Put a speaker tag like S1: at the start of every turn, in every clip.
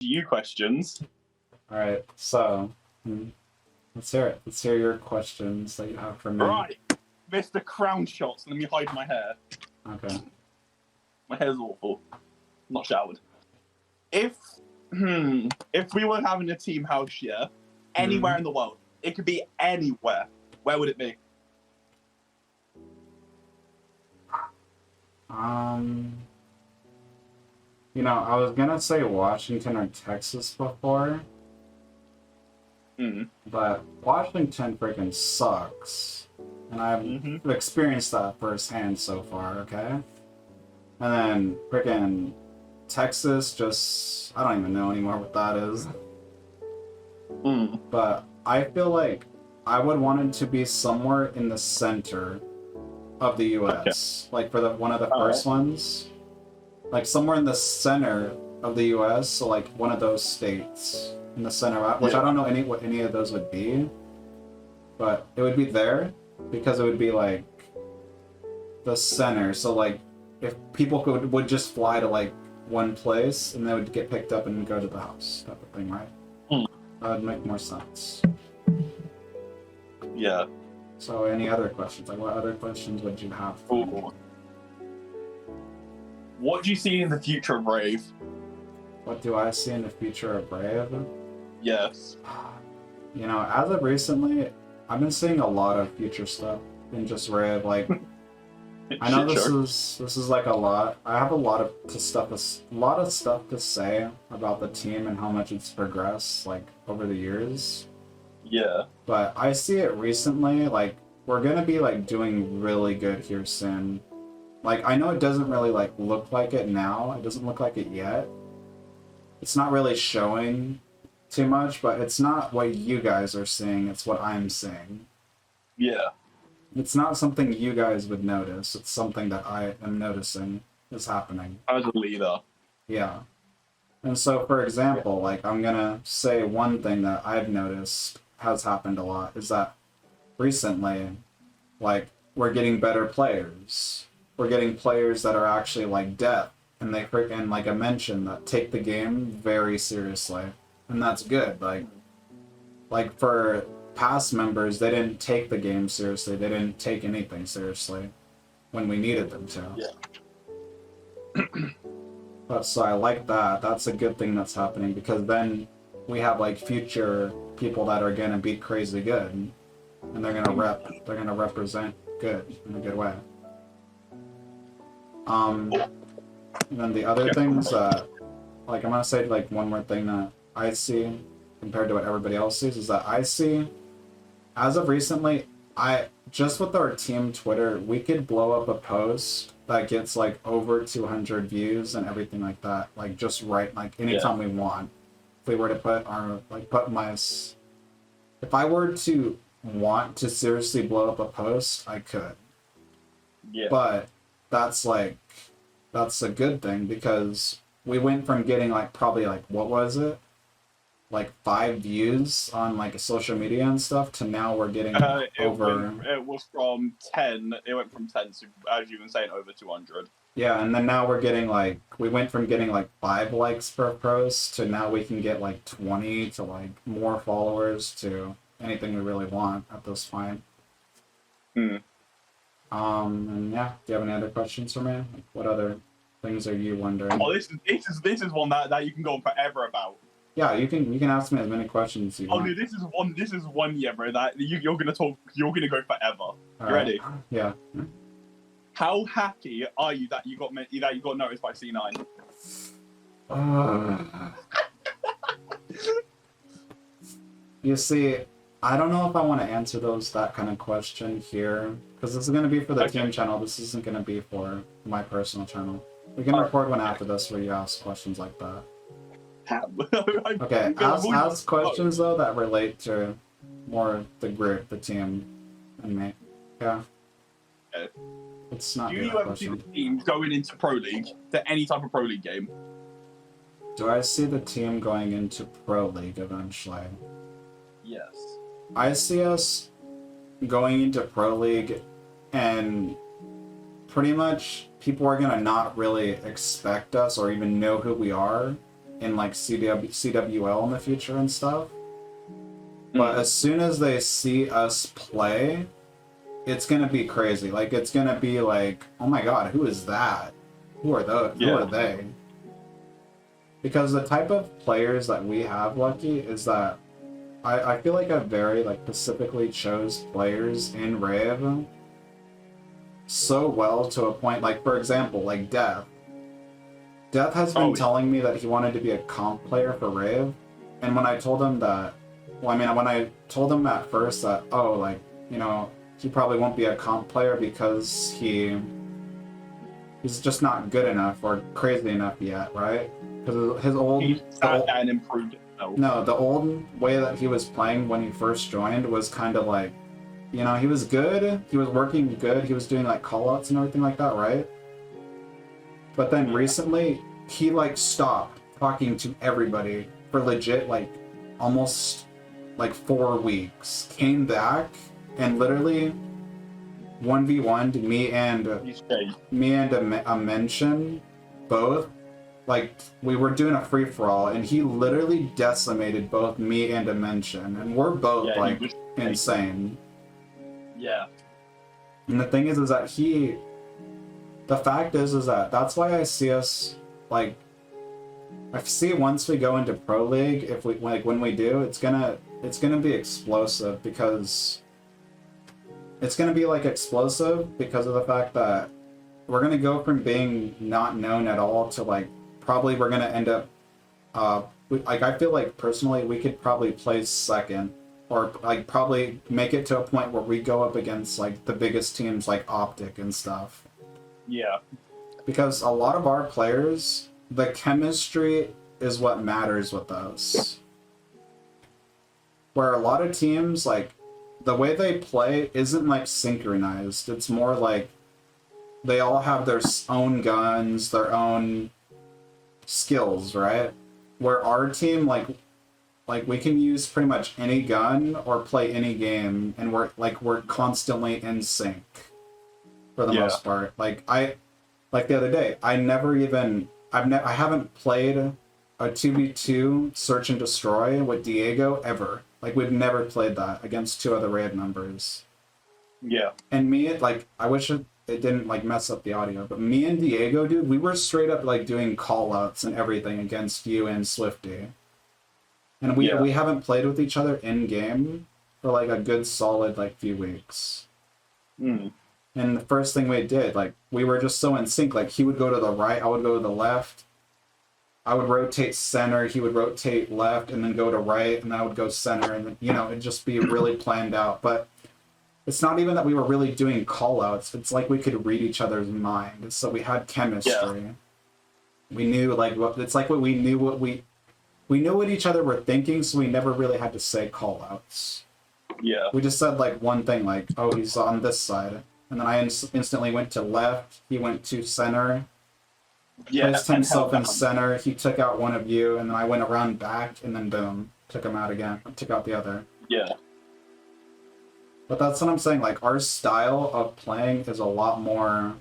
S1: to you questions.
S2: All right, so let's hear it. Let's hear your questions that you have for me.
S1: Right, Mr. CROWNSHOTS. Let me hide my hair.
S2: Okay.
S1: My hair's awful. Not showered. If we were having a team house, yeah, anywhere in the world, it could be anywhere. Where would it be?
S2: You know, I was gonna say Washington or Texas before, but Washington freaking sucks, and I've experienced that firsthand so far. Okay, and then freaking Texas, just I don't even know anymore what that is. But I feel like I would want it to be somewhere in the center of the U.S. Like for one of the first ones. Like somewhere in the center of the U.S., so like one of those states in the center, which I don't know what any of those would be, but it would be there because it would be like the center. So like if people would just fly to like one place and they would get picked up and go to the house type of thing, right? That would make more sense.
S1: Yeah.
S2: So any other questions? Like what other questions would you have?
S1: What do you see in the future of RaVe?
S2: What do I see in the future of RaVe?
S1: Yes.
S2: You know, as of recently, I've been seeing a lot of future stuff in just RaVe. Like, I know this is like a lot. I have a lot of stuff to say about the team and how much it's progressed like over the years.
S1: Yeah.
S2: But I see it recently. Like, we're gonna be like doing really good here soon. Like, I know it doesn't really, like, look like it now. It doesn't look like it yet. It's not really showing too much, but it's not what you guys are seeing. It's what I'm seeing.
S1: Yeah.
S2: It's not something you guys would notice. It's something that I am noticing is happening.
S1: As a leader.
S2: Yeah. And so, for example, like, I'm gonna say one thing that I've noticed has happened a lot is that recently, like, we're getting better players. We're getting players that are actually like depth, and they freaking, like I mentioned, that take the game very seriously, and that's good. Like for past members, they didn't take the game seriously. They didn't take anything seriously when we needed them to.
S1: Yeah.
S2: But so I like that. That's a good thing that's happening because then we have like future people that are gonna be crazy good, and they're gonna represent good in a good way. And then the other things, like I'm gonna say like one more thing that I see compared to what everybody else sees is that I see, as of recently, just with our team Twitter, we could blow up a post that gets like over 200 views and everything like that, like just right, like anytime we want. If we were to if I were to want to seriously blow up a post, I could.
S1: Yeah.
S2: But that's a good thing because we went from getting like probably like what was it, like 5 views on like social media and stuff to now we're getting over.
S1: It was from 10. It went from 10 to, as you were saying, over 200.
S2: Yeah, and then now we're getting like we went from getting like 5 likes per post to now we can get like 20 to like more followers to anything we really want at this point. And yeah, do you have any other questions for me? Like, what other things are you wondering?
S1: Oh, this is one that you can go on forever about.
S2: Yeah, you can ask me as many questions as you want.
S1: Oh, dude, this is one, yeah, bro. That you're gonna go forever. You ready?
S2: Yeah.
S1: How happy are you that you got noticed by C9?
S2: You see, I don't know if I want to answer that kind of question here, because this is going to be for the team channel. This isn't going to be for my personal channel. We can record one after this where you ask questions like that. Okay, ask questions though that relate to more the group, the team, and me. Yeah.
S1: Okay.
S2: It's not.
S1: Do you ever see the team going into Pro League, to any type of Pro League game?
S2: Do I see the team going into Pro League eventually?
S1: Yes.
S2: I see us going into Pro League, and pretty much people are gonna not really expect us or even know who we are in like CWL in the future and stuff. But as soon as they see us play, it's gonna be crazy. Like, it's gonna be like, oh my god, who is that? Who are those? Who are they? Because the type of players that we have, Lucky, is that I feel like I very like specifically chose players in RaVe so well to a point. Like, for example, like Death. Death has been telling me that he wanted to be a comp player for RaVe, and when I told him that, well, I mean, when I told him at first that, oh, like, you know, he probably won't be a comp player because he's just not good enough or crazy enough yet, right? Because his old...
S1: He's and improved it.
S2: No, the old way that he was playing when he first joined was kind of like, you know, he was good, he was working good, he was doing like callouts and everything like that, right? But then recently, he like stopped talking to everybody for legit like almost like 4 weeks. Came back and literally 1v1'd me and a mention both. Like, we were doing a free-for-all, and he literally decimated both me and a mention, and we're both, like, insane.
S1: Yeah.
S2: And the thing is that the fact is that that's why I see us, like, I see once we go into Pro League, if we, like, when we do, it's gonna be explosive, because it's gonna be, like, explosive because of the fact that we're gonna go from being not known at all to, like, probably we're going to end up, like, I feel like personally we could probably place second, or like probably make it to a point where we go up against like the biggest teams like Optic and stuff.
S1: Yeah.
S2: Because a lot of our players, the chemistry is what matters with us. Where a lot of teams, like, the way they play isn't like synchronized. It's more like they all have their own guns, their own skills, right? Where our team, like we can use pretty much any gun or play any game, and we're constantly in sync for the most part. Like the other day, I haven't played a 2v2 search and destroy with Diego ever. Like, we've never played that against 2 other RaVe members.
S1: Yeah.
S2: And me, like, I wish it didn't like mess up the audio, but me and Diego, dude, we were straight up like doing call-outs and everything against you and Swifty. And we haven't played with each other in game for like a good solid like few weeks. And the first thing we did, like, we were just so in sync. Like, he would go to the right, I would go to the left. I would rotate center, he would rotate left, and then go to right, and I would go center, and then, you know, it'd just be really planned out. But it's not even that we were really doing call-outs. It's like we could read each other's mind. So we had chemistry. Yeah. We knew, like, we knew what each other were thinking, so we never really had to say call-outs.
S1: Yeah.
S2: We just said, like, one thing, like, oh, he's on this side. And then I instantly went to left. He went to center. Placed himself in center. He took out one of you, and then I went around back, and then boom, took him out again. Took out the other.
S1: Yeah.
S2: But that's what I'm saying, like, our style of playing is a lot more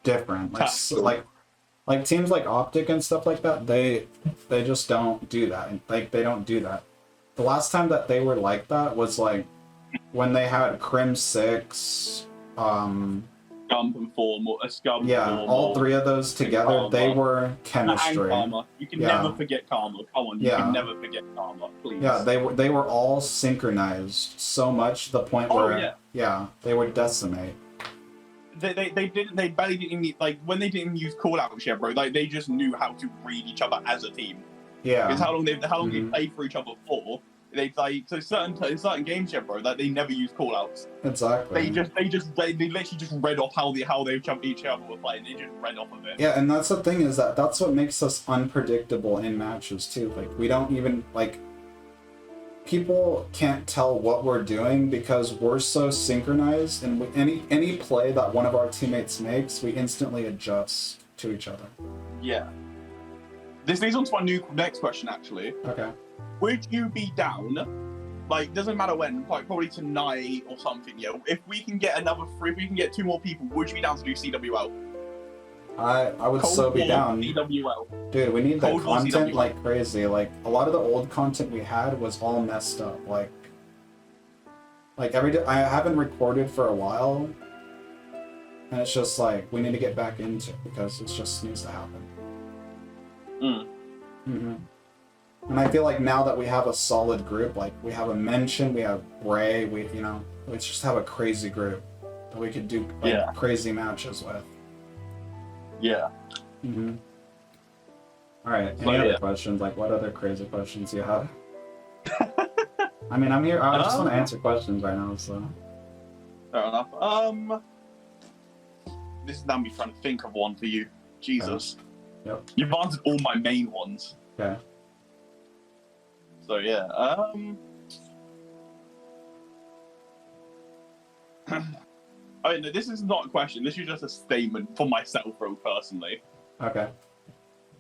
S2: different. Like teams like Optic and stuff like that, they just don't do that. Like, they don't do that. The last time that they were like that was, like, when they had Crim 6,
S1: Scump and Formal, Scump.
S2: Yeah, all 3 of those together, they were chemistry.
S1: And Karma. You can never forget Karma. Come on, you can never forget Karma, please.
S2: Yeah, they were all synchronized so much to the point where they would decimate.
S1: They barely didn't need, like, when they didn't use call-outs yet, bro, like, they just knew how to read each other as a team.
S2: Yeah.
S1: Because how long they played for each other for. They, like, so certain games yet, bro, like, they never use call-outs.
S2: Exactly.
S1: They literally just read off how each other were playing. They just read off of it.
S2: Yeah, and that's the thing, is that's what makes us unpredictable in matches too. Like, we don't even, like, people can't tell what we're doing because we're so synchronized, and any play that one of our teammates makes, we instantly adjust to each other.
S1: Yeah. This leads on to our next question, actually.
S2: Okay.
S1: Would you be down, like, doesn't matter when, like, probably tonight or something, if we can get 2 more people, would you be down to do CWL?
S2: I would
S1: Cold
S2: so be
S1: War
S2: down.
S1: CWL.
S2: Dude, we need the
S1: Cold War
S2: content
S1: CWL.
S2: like crazy. Like, a lot of the old content we had was all messed up. Like every day, I haven't recorded for a while, and it's just like, we need to get back into it because it just needs to happen. Mm-hmm. And I feel like now that we have a solid group, like we have a mention, we have Ray, we just have a crazy group that we could do like crazy matches with.
S1: Yeah.
S2: Mm-hmm. All right. Any other questions? Like, what other crazy questions you have? I mean, I'm here. I just want to answer questions right now. So.
S1: Fair enough. This is now me trying to think of one for you. Jesus.
S2: Okay. Yep.
S1: You've answered all my main ones.
S2: Okay.
S1: So yeah. I mean, this is not a question. This is just a statement for myself, bro, personally.
S2: Okay.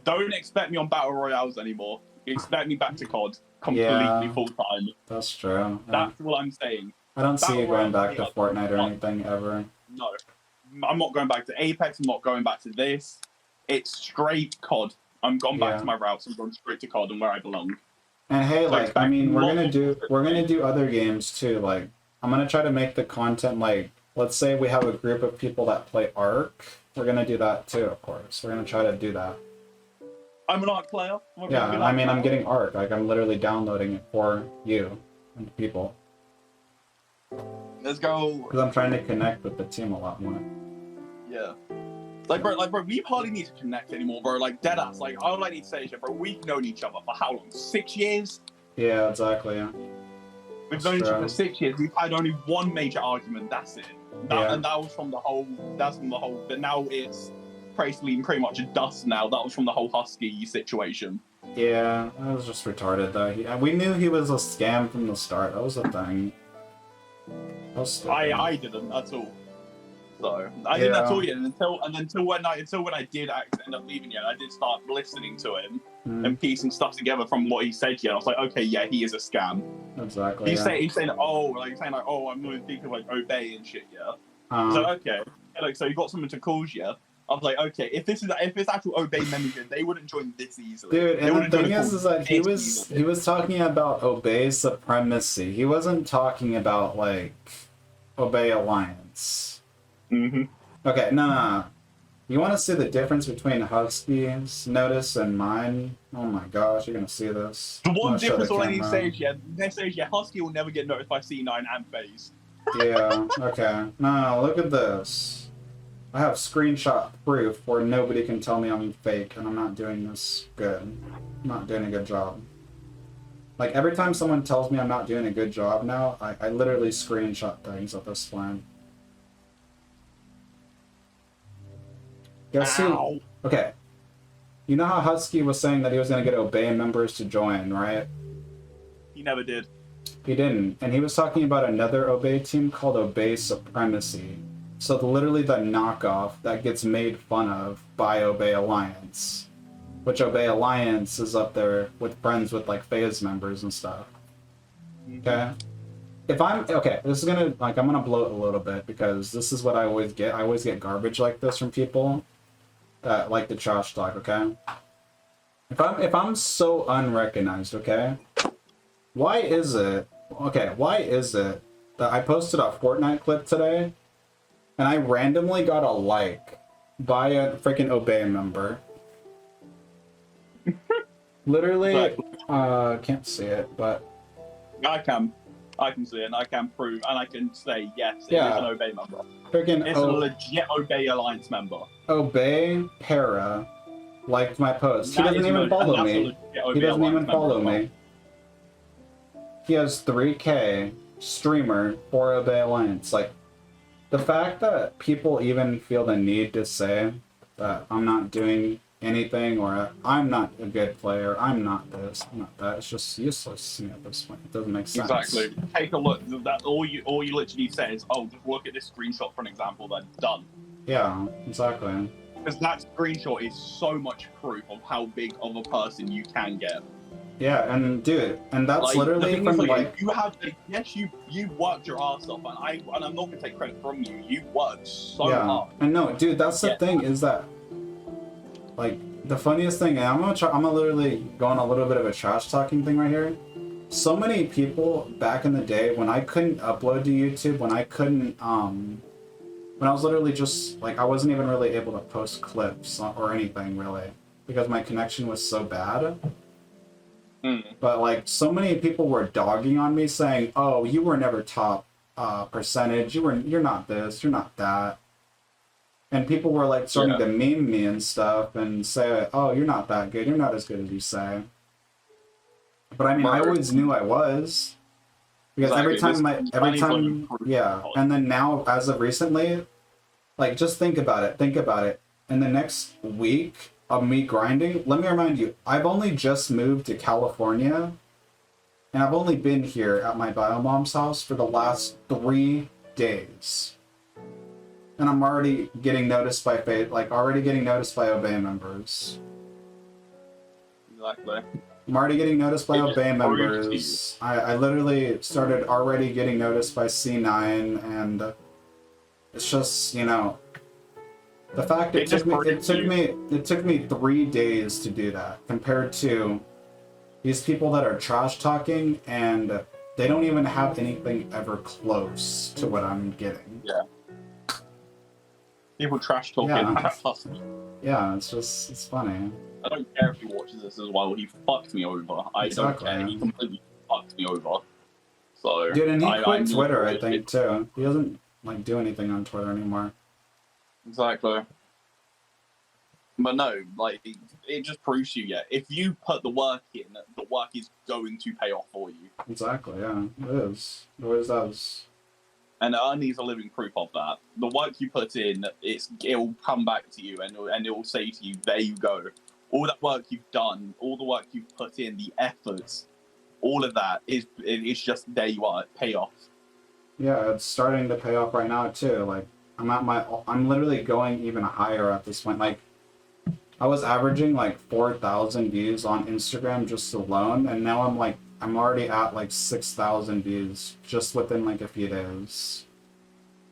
S1: Don't expect me on Battle Royales anymore. Expect me back to COD completely full time.
S2: That's true.
S1: That's what I'm saying.
S2: I don't see you going back to Fortnite or anything ever.
S1: No. I'm not going back to Apex. I'm not going back to this. It's straight COD. I'm going back to my routes. I'm going straight to COD and where I belong.
S2: And hey, like, I mean, we're gonna do other games too. Like, I'm gonna try to make the content like, let's say we have a group of people that play Ark. We're gonna do that too, of course. We're gonna try to do that.
S1: I'm an Ark player.
S2: Yeah, I mean, I'm getting Ark. Like, I'm literally downloading it for you and people.
S1: Let's go.
S2: Because I'm trying to connect with the team a lot more.
S1: Yeah. Like, bro, we hardly need to connect anymore, bro. Like, deadass. Like, all I need to say is, bro, we've known each other for how long? 6 years?
S2: Yeah, exactly, yeah.
S1: We've known each other for 6 years. We've had only one major argument. That's it. And that was from the whole. But now it's pretty much a dust now. That was from the whole Husky situation.
S2: Yeah, that was just retarded, though. We knew he was a scam from the start. That was the thing.
S1: I didn't at all. So I didn't at all yet until when I did end up leaving it, I did start listening to him and piecing stuff together from what he said. Yeah, I was like, okay, yeah, he is a scam.
S2: Exactly.
S1: He's saying oh, I'm going to think of like Obey and shit. Yeah. So okay, like so you got someone to cause you. I was like, okay, if it's actual Obey membership, they wouldn't join this easily.
S2: Dude, and the thing is that he was talking about Obey supremacy. He wasn't talking about like Obey Alliance. Okay, no. You want to see the difference between Husky's notice and mine? Oh my gosh, you're gonna see this.
S1: The one difference all I need to say is, Husky will never get noticed by C9 and FaZe.
S2: Yeah, okay. No, look at this. I have screenshot proof where nobody can tell me I'm fake and I'm not doing this good. I'm not doing a good job. Like, every time someone tells me I'm not doing a good job now, I literally screenshot things at this point. Guess who? Okay. You know how Husky was saying that he was going to get Obey members to join, right?
S1: He never did.
S2: He didn't. And he was talking about another Obey team called Obey Supremacy. So literally the knockoff that gets made fun of by Obey Alliance. Which Obey Alliance is up there with friends with like FaZe members and stuff. Okay? This is gonna, like, I'm gonna bloat a little bit because this is what I always get. I always get garbage like this from people that like the trash talk, okay? If I'm so unrecognized, okay? Why is it that I posted a Fortnite clip today and I randomly got a like by a freaking Obey member? Literally, can't see it, but
S1: I can see it, and I can prove, and I can say, yes, it is an Obey member. It's a legit Obey Alliance member.
S2: Obey Para liked my post. He doesn't even follow me. He doesn't even follow me. He has 3K streamer for Obey Alliance. Like, the fact that people even feel the need to say that I'm not doing anything, or I'm not a good player, I'm not this, I'm not that, it's just useless to me at this point. It doesn't make sense.
S1: Exactly. Take a look. That all you literally say is, oh, just look at this screenshot for an example, then done.
S2: Yeah, exactly.
S1: Because that screenshot is so much proof of how big of a person you can get.
S2: Yeah, and dude, and that's like, literally from like
S1: you have yes, you worked your ass off, and I'm not gonna take credit from you. You worked so hard.
S2: And no, dude, that's the thing is that like, the funniest thing, and I'm gonna literally go on a little bit of a trash talking thing right here. So many people back in the day when I couldn't upload to YouTube, when I couldn't, when I was literally just, like, I wasn't even really able to post clips or anything, really, because my connection was so bad. But, like, so many people were dogging on me, saying, oh, you were never top percentage, you're not this, you're not that. And people were, like, starting to meme me and stuff and say, oh, you're not that good, you're not as good as you say. But, I mean, I always knew I was. Because every time, and then now, as of recently, like, just think about it. In the next week of me grinding, let me remind you, I've only just moved to California, and I've only been here at my biomom's house for the last 3 days. And I'm already getting noticed by Obey members.
S1: Exactly.
S2: I'm already getting noticed by Obey members. I literally started already getting noticed by C9, and it's just, you know, the fact it took me 3 days to do that, compared to these people that are trash talking and they don't even have anything ever close to what I'm getting.
S1: Yeah. People trash talking.
S2: Yeah, it's funny.
S1: I don't care if he watches this as well. He fucked me over. I don't care. He completely fucked me over. So,
S2: dude, and he quit Twitter, I think, too. He doesn't, like, do anything on Twitter anymore.
S1: Exactly. But no, like, it just proves to you, yeah, if you put the work in, the work is going to pay off for you.
S2: Exactly, yeah. It is. It always does.
S1: And Ernie's a living proof of that. The work you put in, it'll come back to you, and it'll say to you, there you go. All that work you've done, all the work you've put in, the efforts, all of that it's just, there you are, payoff.
S2: Yeah, it's starting to pay off right now too. Like, I'm literally going even higher at this point. Like, I was averaging like 4,000 views on Instagram just alone, and now I'm already at like 6,000 views just within like a few days.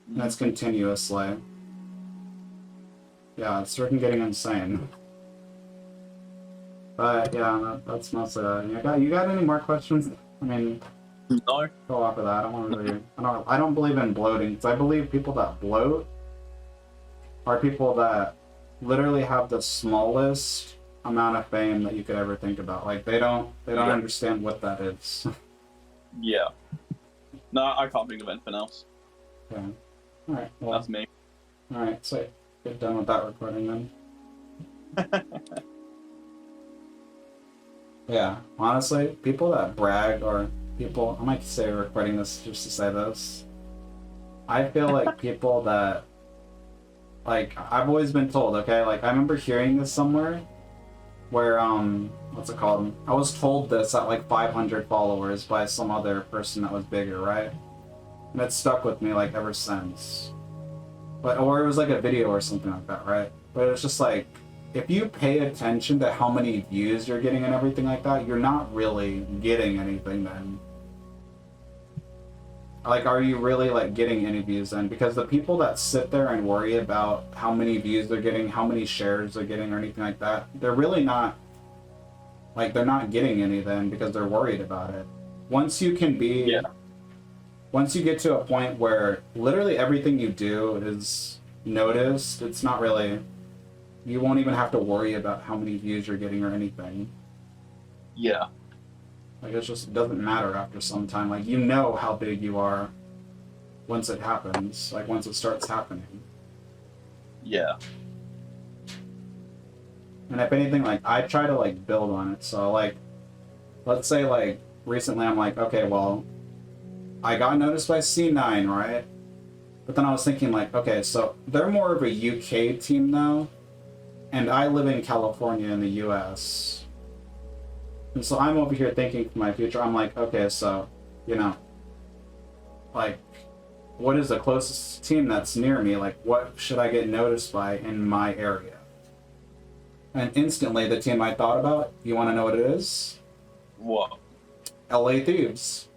S2: And that's continuously. Yeah, it's freaking getting insane. But yeah, that's mostly that. You got any more questions? I mean,
S1: no.
S2: Go off of that. I don't believe in bloating, because I believe people that bloat are people that literally have the smallest amount of fame that you could ever think about. Like, they don't understand what that is.
S1: Yeah. No, I can't think of anything else.
S2: Okay. Alright, well,
S1: that's me.
S2: Alright, so get done with that recording then. Yeah, honestly, people that brag, or people, I might say recording this just to say this, I feel like people that, like, I've always been told, okay, like, I remember hearing this somewhere, where, what's it called? I was told this at, like, 500 followers by some other person that was bigger, right? And it stuck with me, like, ever since. But, or it was, like, a video or something like that, right? But it was just, like, if you pay attention to how many views you're getting and everything like that, you're not really getting anything then. Like, are you really, like, getting any views then? Because the people that sit there and worry about how many views they're getting, how many shares they're getting, or anything like that, they're really not, like, they're not getting any then because they're worried about it. Once you can be, once you get to a point where literally everything you do is noticed, it's not really, you won't even have to worry about how many views you're getting or anything.
S1: Yeah.
S2: Like, it just doesn't matter after some time. Like, you know how big you are once it happens. Like, once it starts happening.
S1: Yeah.
S2: And if anything, like, I try to, like, build on it. So, like, let's say, like, recently I'm like, okay, well, I got noticed by C9, right? But then I was thinking, like, okay, so they're more of a UK team now. And I live in California in the US. And so I'm over here thinking for my future, I'm like, okay, so, you know, like, what is the closest team that's near me? Like, what should I get noticed by in my area? And instantly, the team I thought about, you want to know what it is?
S1: What?
S2: LA Thieves.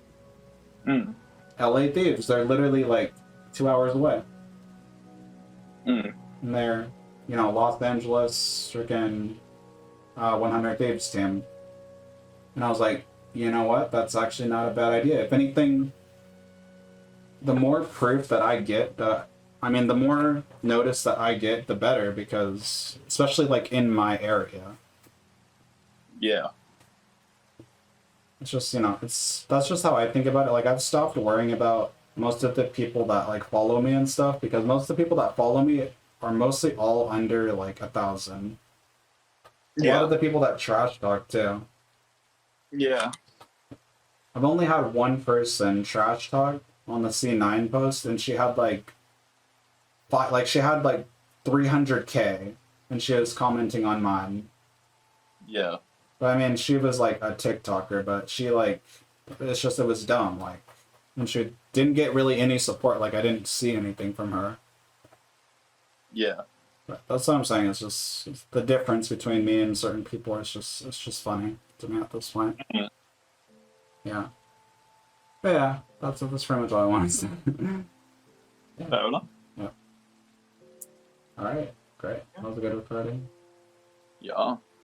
S2: LA Thieves. They're literally, like, 2 hours away. And they're you know, Los Angeles freaking 100 Thieves team. And I was like, you know what? That's actually not a bad idea. If anything, the more proof that I get, the more notice that I get, the better, because especially like in my area.
S1: Yeah.
S2: It's just, you know, that's just how I think about it. Like, I've stopped worrying about most of the people that like follow me and stuff, because most of the people that follow me are mostly all under like 1,000. A lot of the people that trash talk too.
S1: Yeah.
S2: I've only had one person trash talk on the C9 post, and she had like 300K, and she was commenting on mine.
S1: Yeah.
S2: But I mean, she was like a TikToker, but she like, it's just, it was dumb. Like, and she didn't get really any support. Like, I didn't see anything from her.
S1: Yeah.
S2: But that's what I'm saying. It's just the difference between me and certain people. It's just funny to me at this point.
S1: Mhm.
S2: Yeah. But yeah, that's pretty much all I wanted to say. Yeah.
S1: Fair enough.
S2: Yeah. All right. Great. That was a good recording.
S1: Yeah.